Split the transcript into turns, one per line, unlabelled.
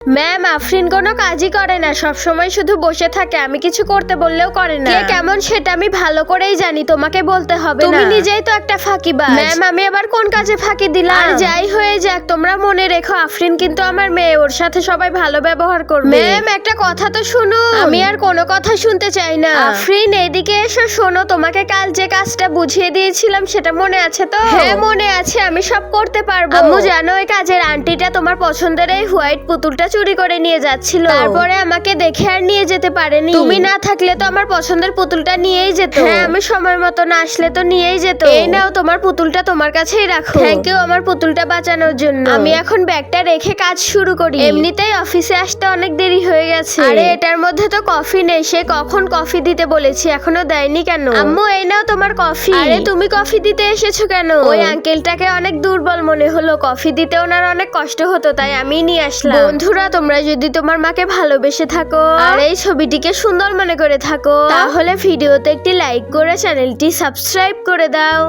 Ma'am, Afrin কোনো কাজই করে না, সব সময় শুধু বসে থাকে, আমি কিছু করতে বললেও করে না। কে কেমন সেটা আমি ভালো করেই জানি, তোমাকে বলতে হবে না। তুমি নিজেই তো একটা ফাঁকিবাজ। ম্যাম, আমি আবার কোন কাজে ফাঁকি দিলাম? আর যাই হয়ে যাক, তোমরা মনে রেখো আফরিন কিন্তু আমার মেয়ে, ওর সাথে সবাই ভালো ব্যবহার করবে। ম্যাম, একটা কথা তো শুনো। আমি আর কোনো কথা শুনতে চাই না। আফরিন, এদিকে এসো, শোনো, তোমাকে কাল যে কাজটা বুঝিয়ে দিয়েছিলাম সেটা মনে আছে তো? হ্যাঁ মনে আছে, আমি সব করতে পারবো। আম্মু জানো, ওই কাজের আন্টিটা তোমার পছন্দের এই হোয়াইট পুতুলটা চুরি করে নিয়ে যাচ্ছিল, তারপরে আমাকে দেখে আর নিয়ে যেতে পারেনি। তুমি না থাকলে তো আমার পছন্দের পুতুলটা নিয়েই যেত। হ্যাঁ, আমি সময় মতো না আসলে তো নিয়েই যেত। এই নাও, তোমার পুতুলটা তোমার কাছেই রাখো। থ্যাংক ইউ আমার পুতুলটা বাঁচানোর জন্য। আমি এখন ব্যাগটা রেখে কাজ শুরু করি। এমনিতেই অফিসে আসতে অনেক দেরি হয়ে গেছে। আরে এটার মধ্যে তো কফি নেই, সে কখন কফি দিতে বলেছি, এখনো দেয়নি কেন? আম্মু, এই নাও তোমার কফি। আরে তুমি কফি দিতে এসেছো কেন? ওই আঙ্কেলটাকে অনেক দুর্বল মনে হলো, কফি দিতে ওনার অনেক কষ্ট হতো, তাই আমি নিয়ে আসলাম। বন্ধুরা, তোমরা যদি তোমার মাকে ভালোবেসে থাকো আর এই ছবিটিকে সুন্দর মনে করে থাকো, তাহলে ভিডিওতে একটি লাইক করে চ্যানেলটি সাবস্ক্রাইব করে দাও।